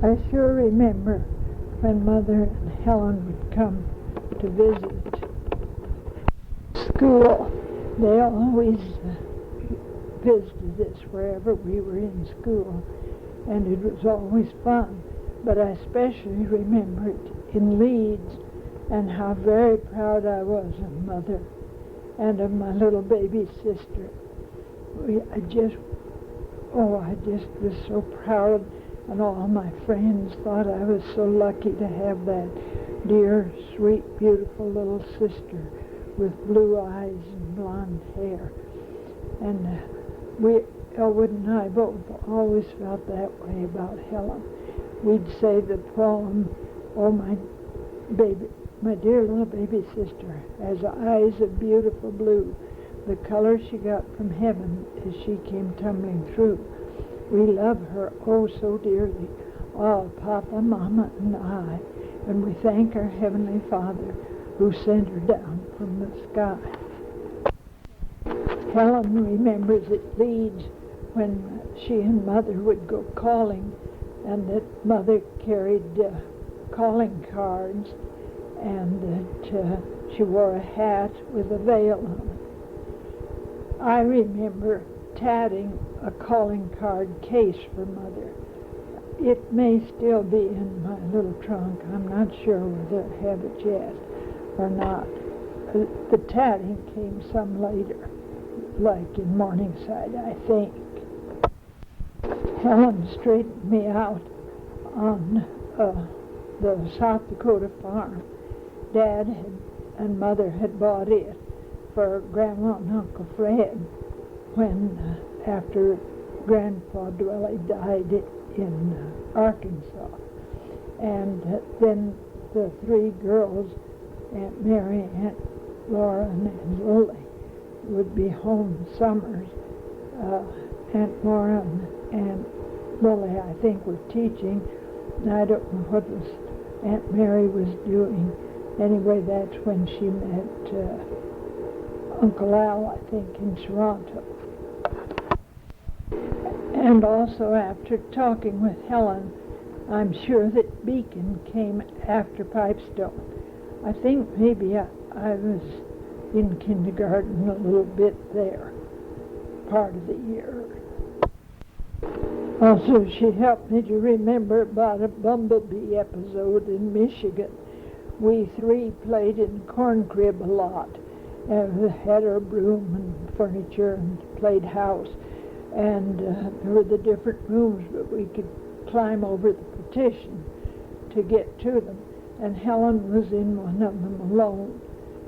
I sure remember when Mother and Helen would come to visit school. They always visited us wherever we were in school, and it was always fun. But I especially remember it in Leeds, and how very proud I was of Mother and of my little baby sister. I just was so proud, and all my friends thought I was so lucky to have that dear, sweet, beautiful little sister with blue eyes and blonde hair. And Elwood and I both always felt that way about Helen. We'd say the poem, "Oh, my dear little baby sister has eyes of beautiful blue, the color she got from heaven as she came tumbling through. We love her oh so dearly, all Papa, Mama, and I, and we thank our Heavenly Father who sent her down from the sky." Helen remembers at Leeds when she and Mother would go calling, and that Mother carried calling cards, and that she wore a hat with a veil on it. I remember tatting a calling card case for Mother. It may still be in my little trunk. I'm not sure whether I have it yet or not. The tatting came some later, like in Morningside, I think. Helen straightened me out on the South Dakota farm. Dad and Mother had bought it for Grandma and Uncle Fred when, after Grandpa Dwelly died in Arkansas. And then the three girls, Aunt Mary, Aunt Laura, and Aunt Lily, would be home summers. Aunt Laura and Aunt Lily, I think, were teaching, and I don't know what Aunt Mary was doing. Anyway, that's when she met Uncle Al, I think, in Toronto. And also, after talking with Helen, I'm sure that Beacon came after Pipestone. I think maybe I was in kindergarten a little bit there, part of the year. Also, she helped me to remember about a bumblebee episode in Michigan. We three played in corn crib a lot, and had our broom and furniture and played house. And there were the different rooms, but we could climb over the partition to get to them. And Helen was in one of them alone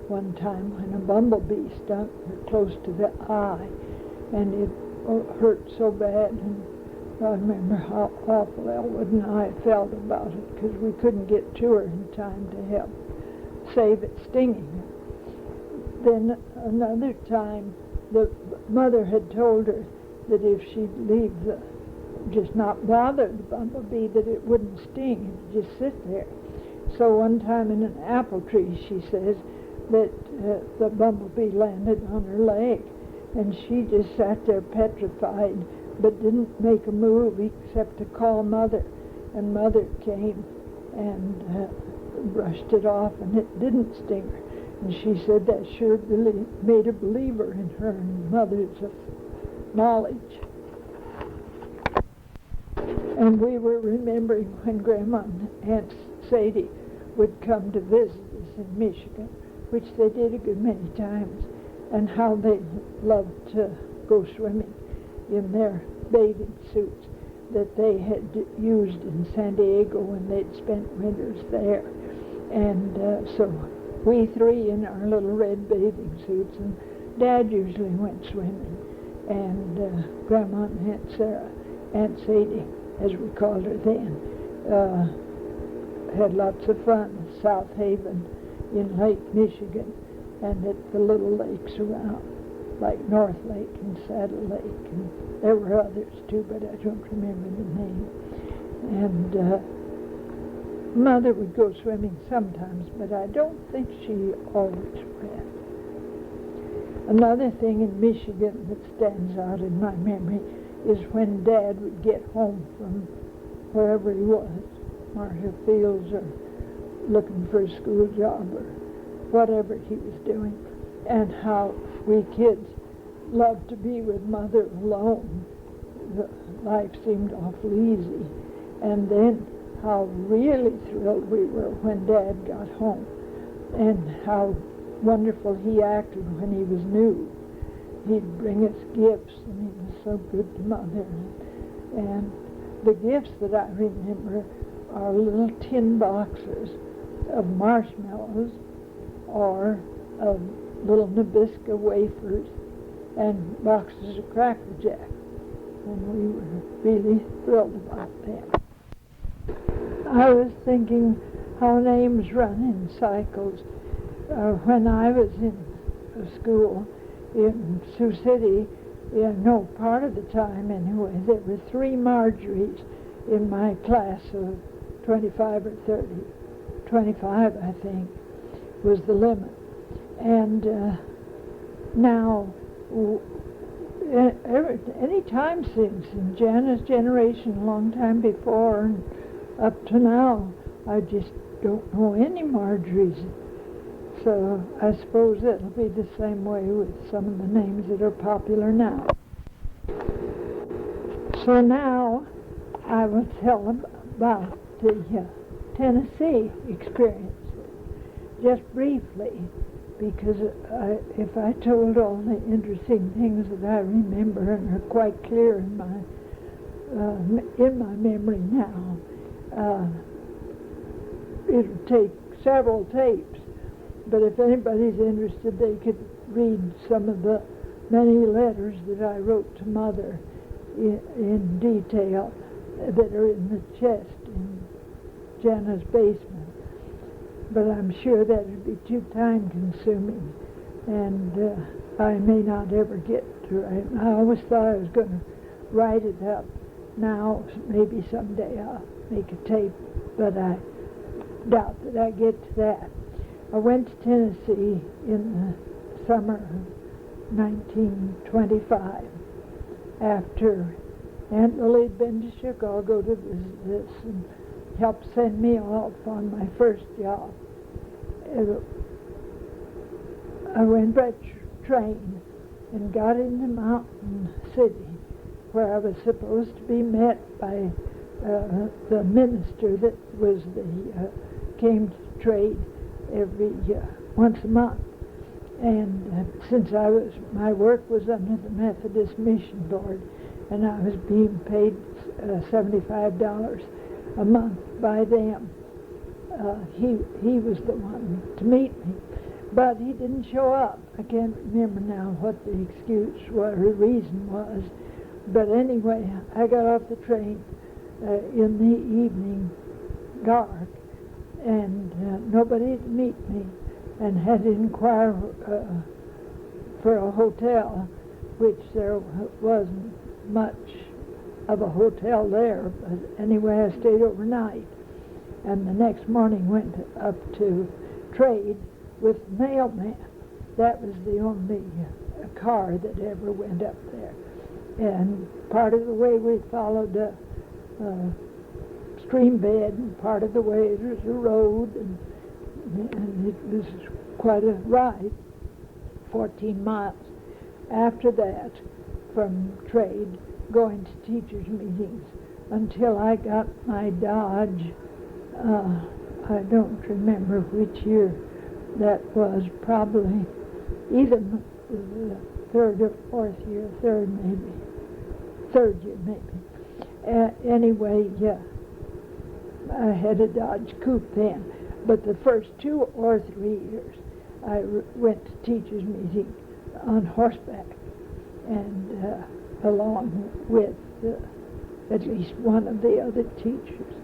one time when a bumblebee stung her close to the eye, and it hurt so bad. And I remember how awful Elwood and I felt about it, because we couldn't get to her in time to help save it stinging her. Then another time, the mother had told her that if she'd leave just not bother the bumblebee, that it wouldn't sting, it'd just sit there. So one time in an apple tree, she says, that the bumblebee landed on her leg, and she just sat there petrified, but didn't make a move except to call Mother. And Mother came and brushed it off, and it didn't sting her. And she said that sure really made a believer in her and Mother's knowledge. And we were remembering when Grandma and Aunt Sadie would come to visit us in Michigan, which they did a good many times, and how they loved to go swimming in their bathing suits that they had used in San Diego when they'd spent winters there. And so we three in our little red bathing suits, and Dad usually went swimming, and Grandma and Aunt Sarah, Aunt Sadie, as we called her then, had lots of fun at South Haven in Lake Michigan, and at the little lakes around, like North Lake and Saddle Lake, and there were others too, but I don't remember the name. And Mother would go swimming sometimes, but I don't think she always went. Another thing in Michigan that stands out in my memory is when Dad would get home from wherever he was, Marshall Fields, or looking for a school job, or whatever he was doing, and how we kids loved to be with Mother alone. Life seemed awfully easy. And then how really thrilled we were when Dad got home, and how wonderful he acted when he was new. He'd bring us gifts, and he was so good to Mother. And the gifts that I remember are little tin boxes of marshmallows or of little Nabisco wafers and boxes of Cracker Jack. And we were really thrilled about that. I was thinking how names run in cycles. When I was in school in Sioux City, part of the time anyway, there were 3 Marjories in my class of 25 or 30. 25, I think, was the limit. And now, any time since, in Jana's generation, a long time before, and up to now, I just don't know any Marjories. So I suppose it'll be the same way with some of the names that are popular now. So now I will tell about the Tennessee experience, just briefly, because if I told all the interesting things that I remember and are quite clear in my memory now, it'll take several tapes. But if anybody's interested, they could read some of the many letters that I wrote to Mother in detail that are in the chest in Jana's basement. But I'm sure that would be too time-consuming, and I may not ever get to it. I always thought I was going to write it up. Now, maybe someday I'll make a tape, but I doubt that I get to that. I went to Tennessee in the summer of 1925 after Aunt Lily had been to Chicago to visit us and helped send me off on my first job. I went by train and got into Mountain City, where I was supposed to be met by the minister that was came to trade every once a month. And since my work was under the Methodist Mission Board, and I was being paid $75 a month by them, he was the one to meet me. But he didn't show up. I can't remember now what the excuse or the reason was. But anyway, I got off the train in the evening dark, and nobody to meet me, and had to inquire for a hotel, which there wasn't much of a hotel there. But anyway, I stayed overnight, and the next morning went up to trade with mailman. That was the only car that ever went up there. And part of the way we followed a stream bed, and part of the way there was a road, and it was quite a ride, 14 miles. After that, from trade, going to teachers' meetings, until I got my Dodge. I don't remember which year that was, probably either the third or fourth year, third year maybe. Anyway, yeah, I had a Dodge Coupe then, but the first 2 or 3 years I went to teachers' meeting on horseback, and along with at least one of the other teachers.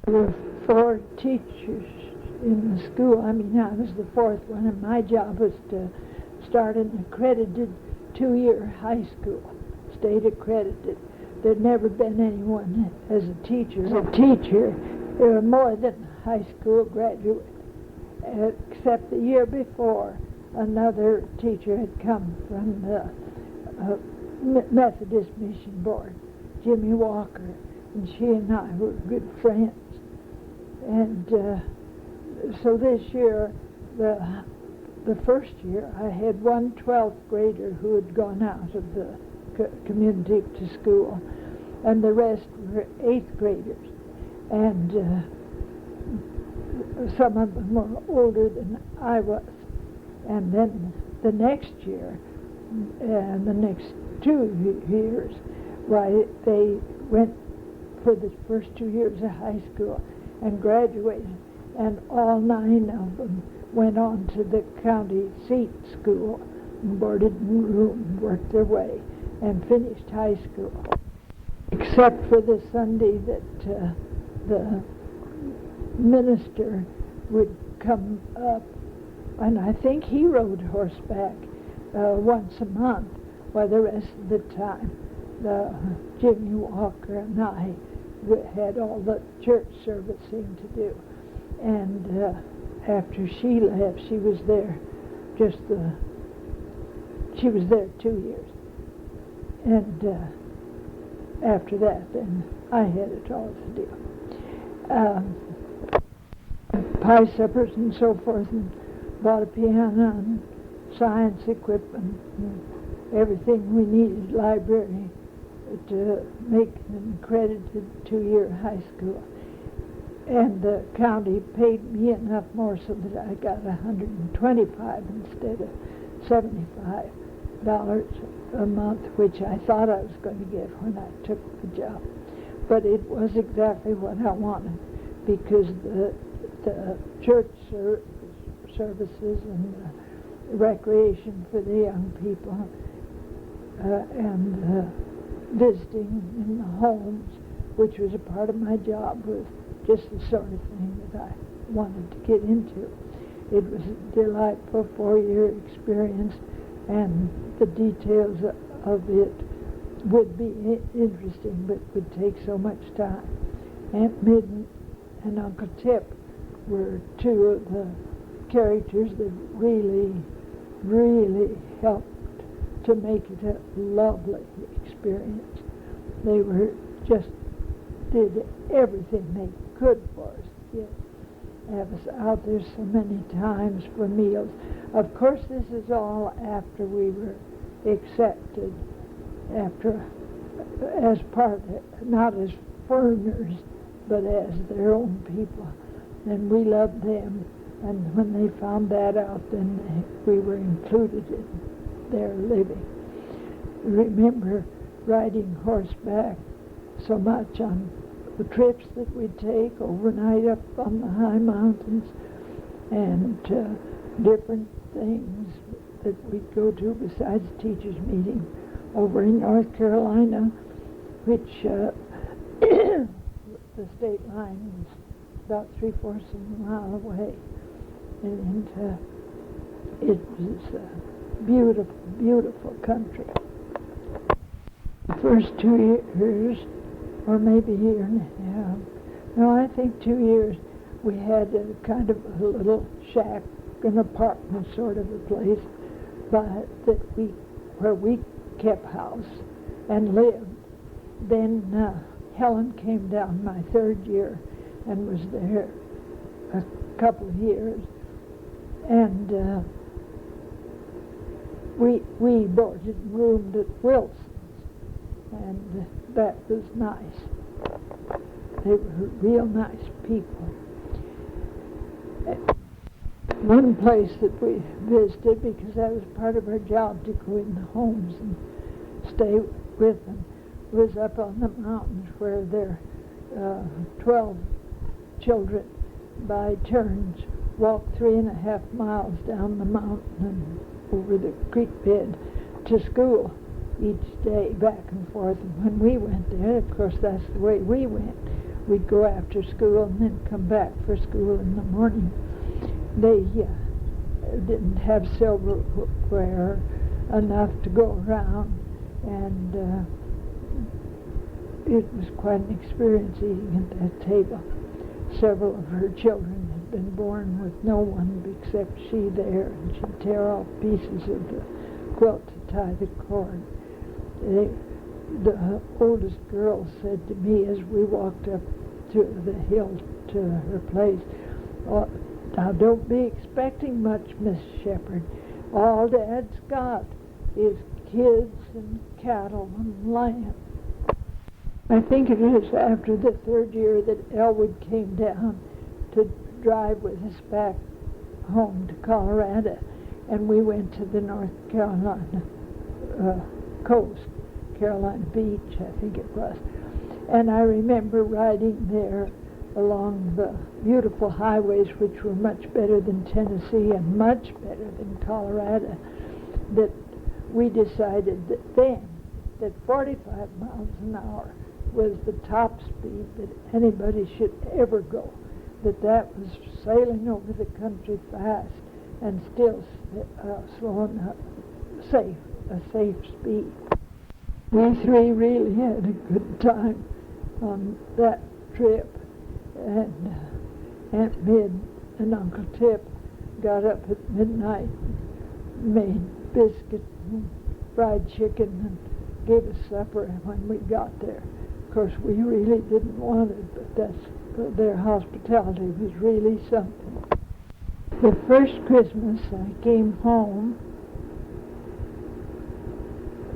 There were 4 teachers in the school. I mean, I was the 4th one, and my job was to start an accredited 2-year high school, state accredited. There'd never been anyone as a teacher. There were more than high school graduate, except the year before, another teacher had come from the Methodist Mission Board, Jimmy Walker, and she and I were good friends. And so this year, the first year, I had one 12th grader who had gone out of the community to school, and the rest were 8th graders. And some of them were older than I was. And then the next year, and the next 2 years, why, they went for the first 2 years of high school and graduated, and all 9 of them went on to the county seat school and boarded in a room, worked their way, and finished high school. Except for the Sunday that the minister would come up, and I think he rode horseback once a month, while the rest of the time Jimmy Walker and I had all the church servicing to do. And after she left, she was there she was there 2 years. And after that, then I had it all to do. Pie suppers and so forth, and bought a piano and science equipment and everything we needed, library, to make an accredited 2-year high school. And the county paid me enough more so that I got $125 instead of $75 a month, which I thought I was going to get when I took the job. But it was exactly what I wanted, because the church services and the recreation for the young people and visiting in the homes, which was a part of my job, was just the sort of thing that I wanted to get into. It was a delightful 4-year experience, and the details of it would be interesting, but would take so much time. Aunt Midden and Uncle Tip were 2 of the characters that really, really helped to make it a lovely experience. They were just did everything they could for us to have us out there so many times for meals. Of course, this is all after we were accepted, as part, not as foreigners, but as their own people. And we loved them. And when they found that out, then we were included in their living. I remember riding horseback so much on the trips that we'd take overnight up on the high mountains, and different things that we'd go to besides teachers' meeting over in North Carolina, which the state line was about 3/4 of a mile away. And it was a beautiful, beautiful country. The first 2 years, or maybe a year and a half, no, I think 2 years, we had a kind of a little shack, an apartment sort of a place, but where we kept house and lived. Then Helen came down my 3rd year and was there a couple of years, and we boarded and roomed at Wilson's, and that was nice. They were real nice people. One place that we visited, because that was part of our job to go in the homes and stay with them, was up on the mountains where there 12 children by turns walked 3.5 miles down the mountain and over the creek bed to school each day, back and forth. And when we went there, of course, that's the way we went. We'd go after school and then come back for school in the morning. They didn't have silverware enough to go around, and it was quite an experience eating at that table. Several of her children had been born with no one except she there, and she'd tear off pieces of the quilt to tie the cord. the oldest girl said to me as we walked up to the hill to her place, "Oh, now don't be expecting much, Miss Shepherd. All Dad's got is kids and cattle and land." I think it was after the third year that Elwood came down to drive with us back home to Colorado, and we went to the North Carolina coast, Carolina Beach, I think it was. And I remember riding there along the beautiful highways, which were much better than Tennessee and much better than Colorado, that we decided that then that 45 miles an hour was the top speed that anybody should ever go, that was sailing over the country fast and still slow enough, a safe speed. We three really had a good time on that trip, and Aunt Mid and Uncle Tip got up at midnight, made biscuit and fried chicken, and gave us supper when we got there. Of course, we really didn't want it, but their hospitality was really something. The first Christmas I came home,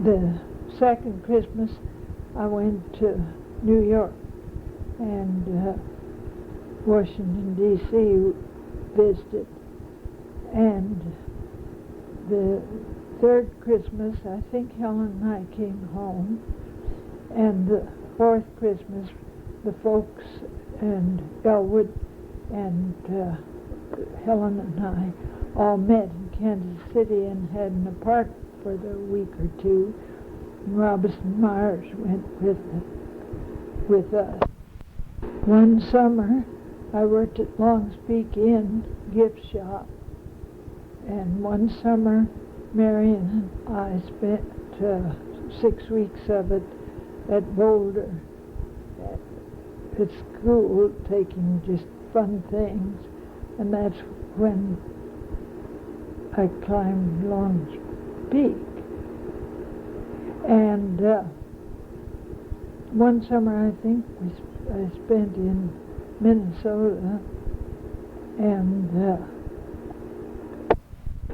the second Christmas I went to New York and Washington, D.C. visited. And the third Christmas, I think Helen and I came home. And the fourth Christmas, the folks and Elwood and Helen and I all met in Kansas City and had an apartment for the week or two. Robinson Myers went with us. One summer, I worked at Long's Peak Inn gift shop, and one summer, Marion and I spent 6 weeks of it at Boulder at school, taking just fun things, and that's when I climbed Long's Peak. And one summer, I think I spent in Minnesota, and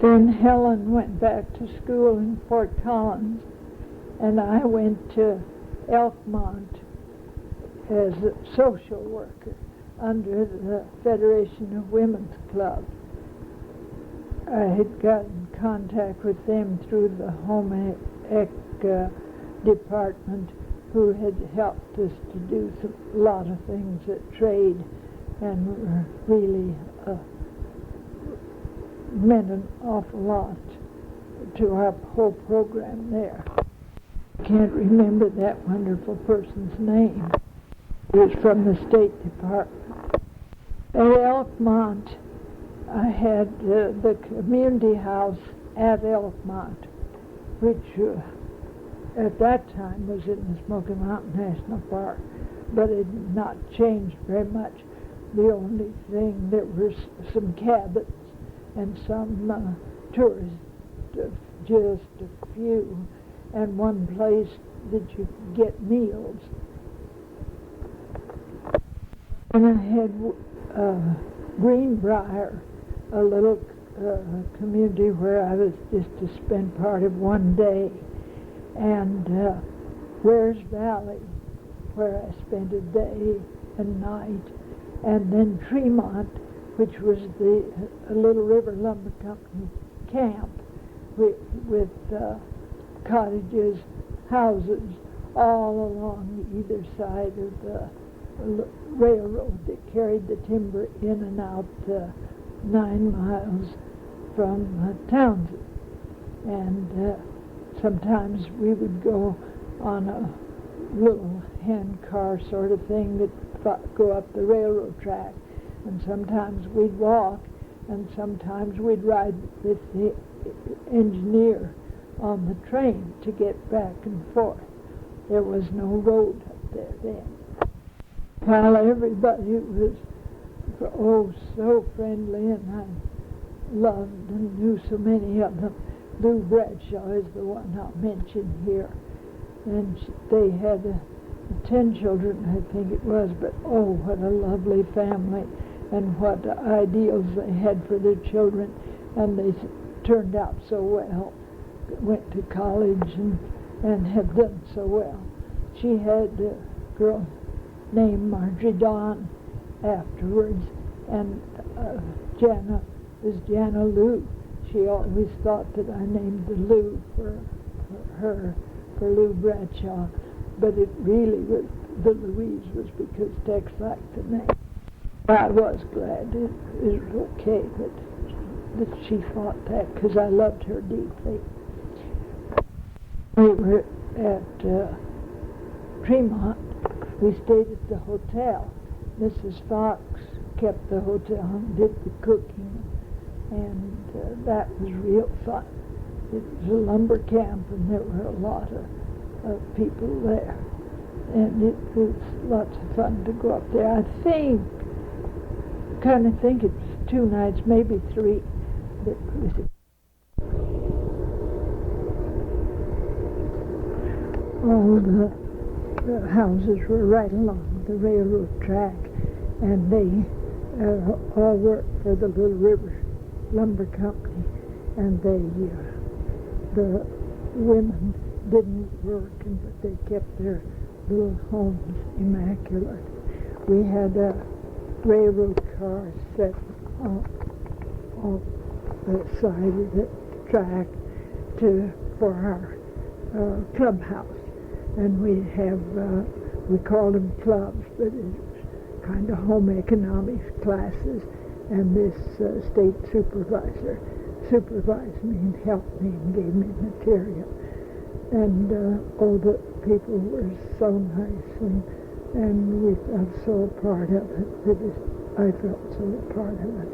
then Helen went back to school in Fort Collins, and I went to Elkmont as a social worker under the Federation of Women's Club. I had gotten contact with them through the Home Ec department, who had helped us to do a lot of things at trade, and were really meant an awful lot to our whole program there. I can't remember that wonderful person's name. It was from the State Department. At Elkmont, I had the community house at Elkmont, which at that time was in the Smoky Mountain National Park, but it had not changed very much. The only thing, there were some cabins and some tourists, just a few, and one place that you could get meals. And I had Greenbrier, a little community where I was just to spend part of one day, and Wares Valley, where I spent a day and night, and then Tremont, which was a Little River Lumber Company camp with cottages, houses, all along either side of the railroad that carried the timber in and out 9 miles from Townsend. And sometimes we would go on a little hand car sort of thing that go up the railroad track, and sometimes we'd walk, and sometimes we'd ride with the engineer on the train to get back and forth. There was no road up there then. While everybody was so friendly, and I loved and knew so many of them. Lou Bradshaw is the one I'll mention here. and they had 10 children, I think it was, but oh, what a lovely family, and what ideals they had for their children, and they turned out so well, went to college and have done so well. She had a girl named Marjorie Dawn afterwards, and Jana was Jana Lou. She always thought that I named the Lou for her, for Lou Bradshaw, but it really was, the Louise was because Tex liked the name. I was glad it was okay that she thought that, because I loved her deeply. We were at Tremont. We stayed at the hotel. Mrs. Fox kept the hotel and did the cooking, and that was real fun. It was a lumber camp, and there were a lot of people there, and it was lots of fun to go up there. I think it was 2 nights, maybe 3. All the houses were right along the railroad track, and they all worked for the Little River Lumber Company, and the women didn't work, but they kept their little homes immaculate. We had a railroad car set on the side of the track for our clubhouse, and we'd have, we called them clubs, but it was kind of home economics classes, and this state supervisor supervised me and helped me and gave me material. And all the people were so nice, and we felt so a part of it. I felt so a part of it.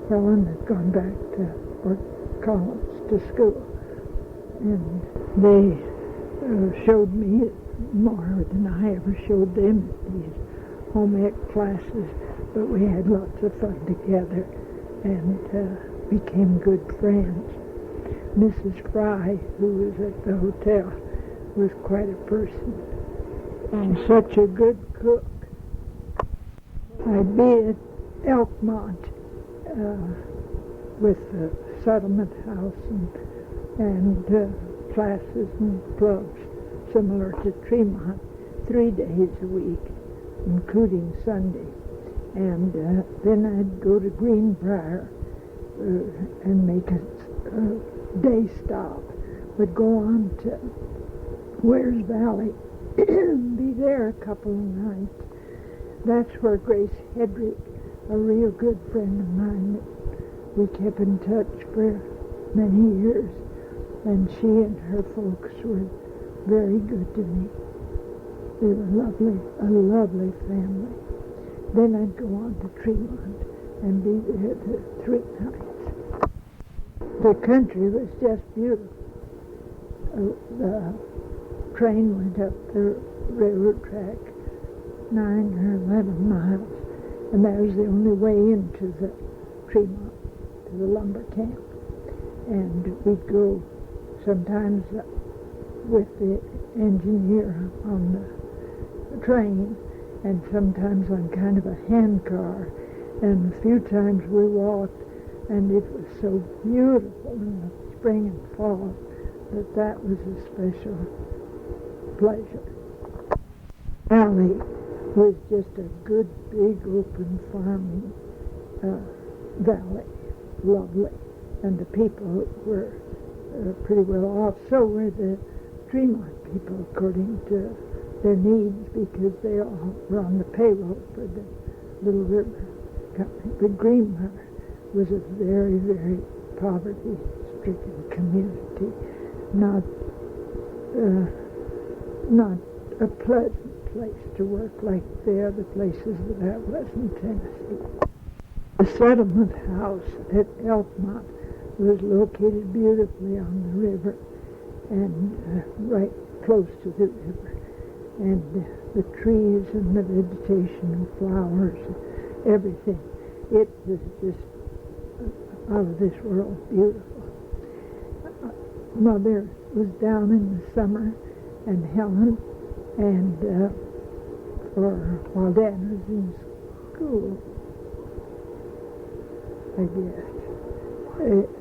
Helen had gone back to Fort Collins to school, and they showed me more than I ever showed them these home ec classes, but we had lots of fun together and became good friends. Mrs. Fry, who was at the hotel, was quite a person and such a good cook. I'd be at Elkmont with the settlement house and classes and clubs similar to Tremont 3 days a week, including Sunday. And then I'd go to Greenbrier and make a day stop. Would go on to Wares Valley, be there a couple of nights. That's where Grace Hedrick, a real good friend of mine, that we kept in touch for many years, and she and her folks were very good to me. They were lovely, a lovely family. Then I'd go on to Tremont and be there the 3 nights. The country was just beautiful. The train went up the railroad track 9 or 11 miles, and that was the only way into the Tremont, to the lumber camp. And we'd go sometimes with the engineer on the train, and sometimes on kind of a hand car, and a few times we walked, and it was so beautiful in the spring and fall that was a special pleasure. Valley was just a good, big, open farming valley, lovely, and the people were pretty well off. So were the Tremont people, according to their needs, because they all were on the payroll for the Little River Company. But Greenbrier was a very, very poverty-stricken community, not a pleasant place to work like the other places that I was in Tennessee. The settlement house at Elkmont was located beautifully on the river and right close to the river. And the trees and the vegetation and flowers, everything. It was just out of this world beautiful. Mother was down in the summer and Helen, and while Dad was in school, I guess,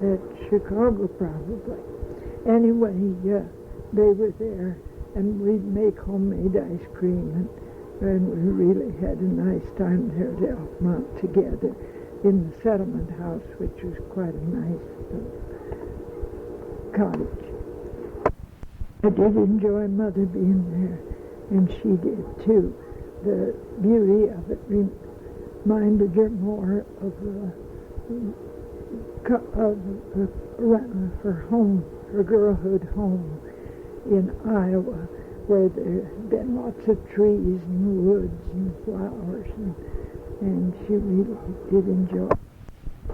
at Chicago probably. Anyway, they were there, and we'd make homemade ice cream, and we really had a nice time there at Elkmont together in the settlement house, which was quite a nice cottage. I did enjoy Mother being there, and she did too. The beauty of it reminded her more of her home, her girlhood home in Iowa, where there had been lots of trees and woods and flowers, and she really did enjoy it.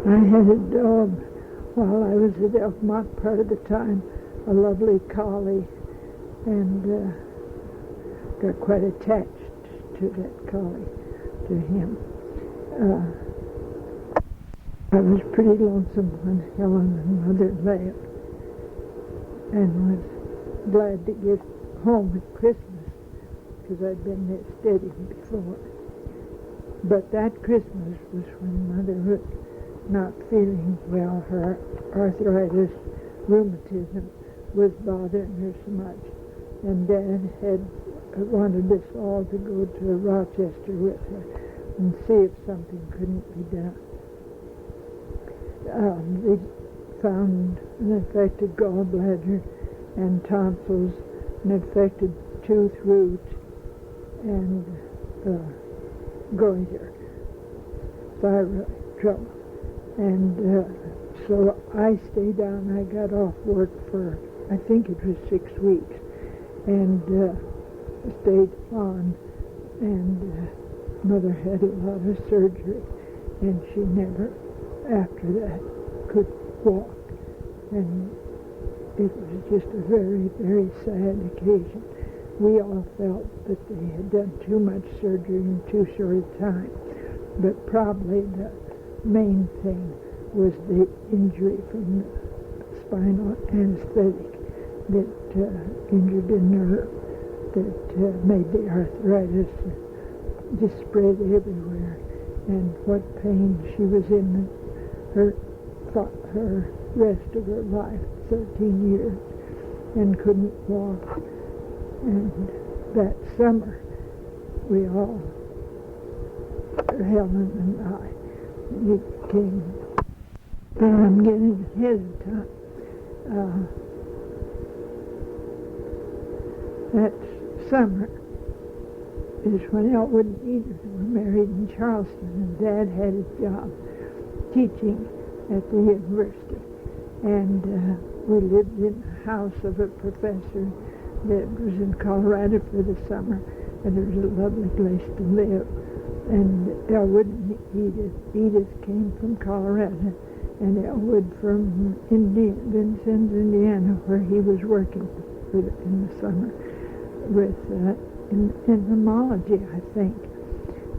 I had a dog while I was at Elkmont part of the time, a lovely collie, and got quite attached to that collie, to him. I was pretty lonesome when Helen and Mother left, and was glad to get home at Christmas, because I'd been there steady before. But that Christmas was when Mother was not feeling well. Her arthritis, rheumatism, was bothering her so much, and Dad had wanted us all to go to Rochester with her and see if something couldn't be done. They found an infected gallbladder and tonsils, an infected tooth root, and goiter, thyroid trouble. And so I stayed down. I got off work for, I think it was 6 weeks, and stayed on. And Mother had a lot of surgery, and she never, after that, could walk. And it was just a very, very sad occasion. We all felt that they had done too much surgery in too short a time, but probably the main thing was the injury from the spinal anesthetic that injured a nerve that made the arthritis just spread everywhere, and what pain she was in her rest of her life, 13 years, and couldn't walk. And that summer, we all, Helen and I, we came, and I'm getting ahead of time. That summer is when Elwood and Edith were married in Charleston, and Dad had a job teaching at the university. And we lived in the house of a professor that was in Colorado for the summer, and it was a lovely place to live. And Elwood and Edith came from Colorado, and Elwood from Vincennes, Indiana, where he was working in the summer with in entomology, I think.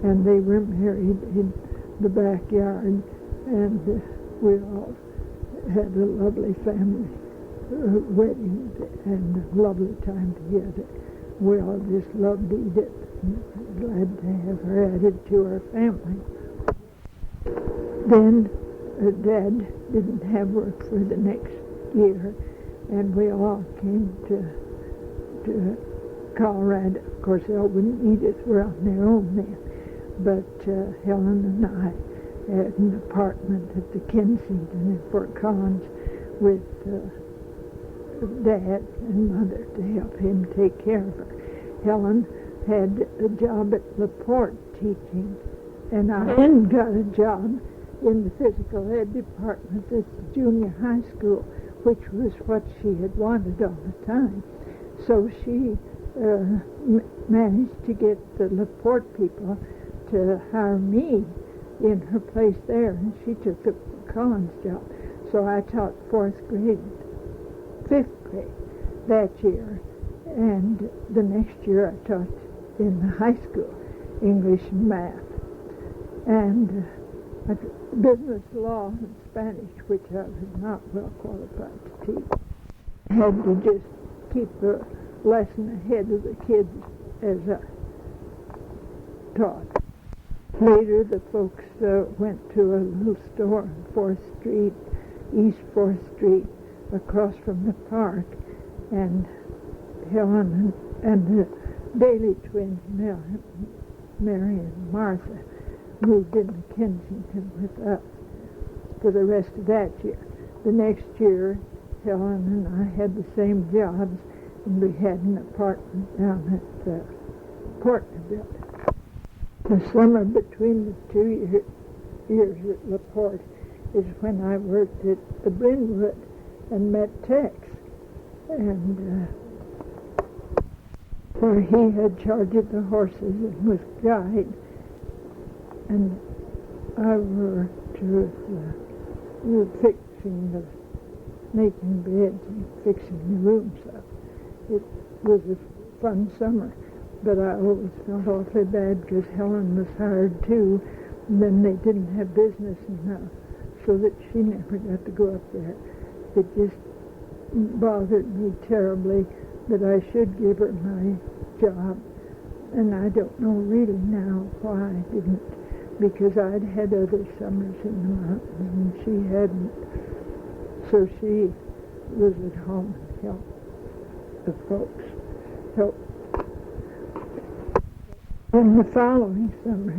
And they were married in the backyard, and we all had a lovely family wedding and a lovely time together. We all just loved Edith, and glad to have her added to our family. Then Dad didn't have work for the next year, and we all came to Colorado. Of course, Elwood and Edith were on their own then, but Helen and I had an apartment at the Kensington in Fort Collins with Dad and Mother to help him take care of her. Helen had a job at LaPorte teaching, and I then got a job in the physical ed department at the junior high school, which was what she had wanted all the time. So she managed to get the LaPorte people to hire me in her place there, and she took the Collins job. So I taught 4th grade, 5th grade that year, and the next year I taught in the high school, English and math, and business, law, and Spanish, which I was not well qualified to teach. I had to just keep lesson ahead of the kids as I taught. Later, the folks went to a little store on 4th Street, East 4th Street, across from the park, and Helen and the Daly twins, Mary and Martha, moved into Kensington with us for the rest of that year. The next year, Helen and I had the same jobs, and we had an apartment down at the Portnerville. The summer between the 2 years at LaPorte is when I worked at the Brynwood and met Tex, and where he had charge of the horses and was guide, and I worked with making beds and fixing the rooms up. It was a fun summer, but I always felt awfully bad because Helen was hired too, and then they didn't have business enough, so that she never got to go up there. It just bothered me terribly that I should give her my job, and I don't know really now why I didn't, because I'd had other summers in the mountains and she hadn't, so she was at home and helped the folks. In the following summer,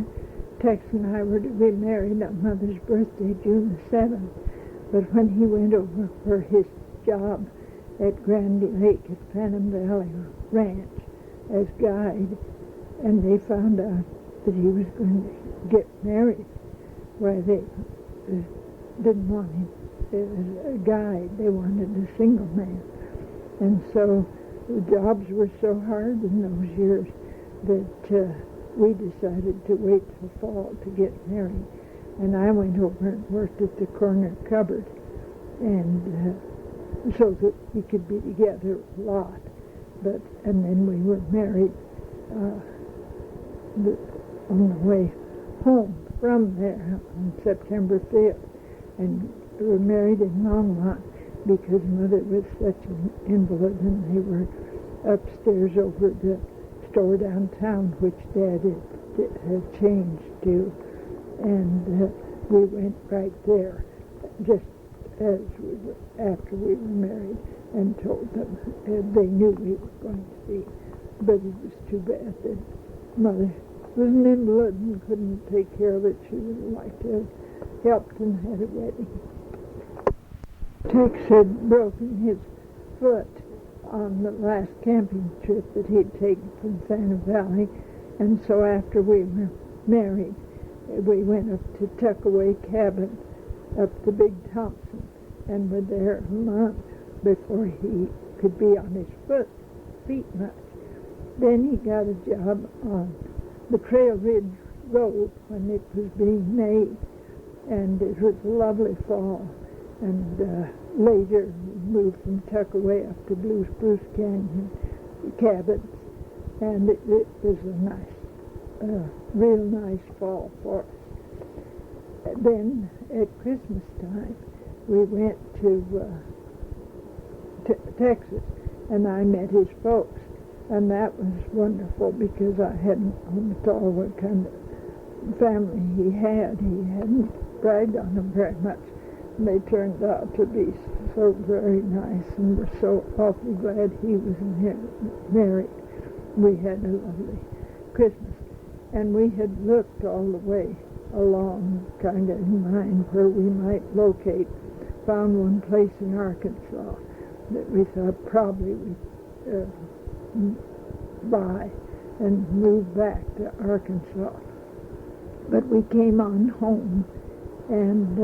Tex and I were to be married on Mother's birthday, June the 7th, but when he went over for his job at Grandy Lake at Phantom Valley Ranch as guide, and they found out that he was going to get married, why they didn't want him as a guide. They wanted a single man. And so the jobs were so hard in those years that we decided to wait till fall to get married. And I went over and worked at the corner cupboard, and so that we could be together a lot. And then we were married on the way home from there on September 5th, and we were married in Longmont because Mother was such an invalid, and they were upstairs over at the store downtown, which Dad had changed to, and we went right there just as after we were married, and told them they knew we were going to be, but it was too bad that Mother was an invalid and couldn't take care of it. She would have liked to have helped and had a wedding. Tex had broken his foot on the last camping trip that he'd taken from Phantom Valley, and so after we were married, we went up to Tuckaway Cabin up the Big Thompson, and were there a month before he could be on his feet much. Then he got a job on the Trail Ridge Road when it was being made, and it was a lovely fall. And later moved from Tuckaway up to Blue Spruce Canyon cabins, and it was a nice, real nice fall for us. Then at Christmas time, we went to Texas, and I met his folks, and that was wonderful because I hadn't known at all what kind of family he had. He hadn't bragged on them very much. And they turned out to be so very nice, and we're so awfully glad he was married. We had a lovely Christmas, and we had looked all the way along, kind of in mind where we might locate. Found one place in Arkansas that we thought probably we'd buy and move back to Arkansas. But we came on home, and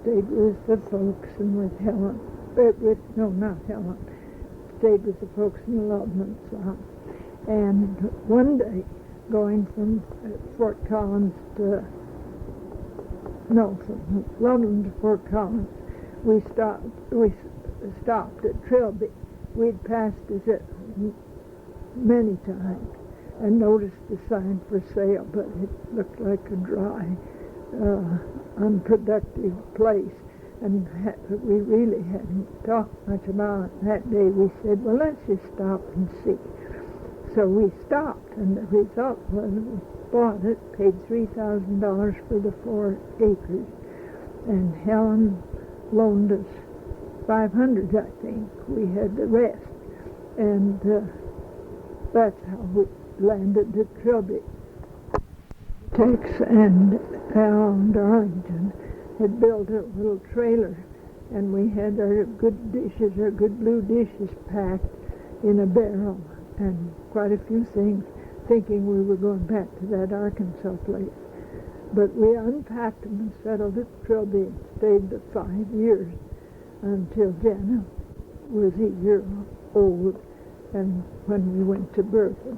stayed with the folks and with Helen. Not Helen. Stayed with the folks in Loveland some. And one day, going from Fort Collins from Loveland to Fort Collins, we stopped at Trilby. We'd passed it many times and noticed the sign for sale, but it looked like a dry, unproductive place. And we really hadn't talked much about it that day. We said, well, let's just stop and see. So we stopped, and the result was we bought it, paid $3,000 for the 4 acres, and Helen loaned us 500, I think. We had the rest, and that's how we landed at Trilby. Tex and Al and Darlington had built a little trailer, and we had our good dishes, our good blue dishes packed in a barrel, and quite a few things, thinking we were going back to that Arkansas place. But we unpacked them and settled at Trilby and stayed the 5 years until Jenna was a year old, and when we went to Bertha.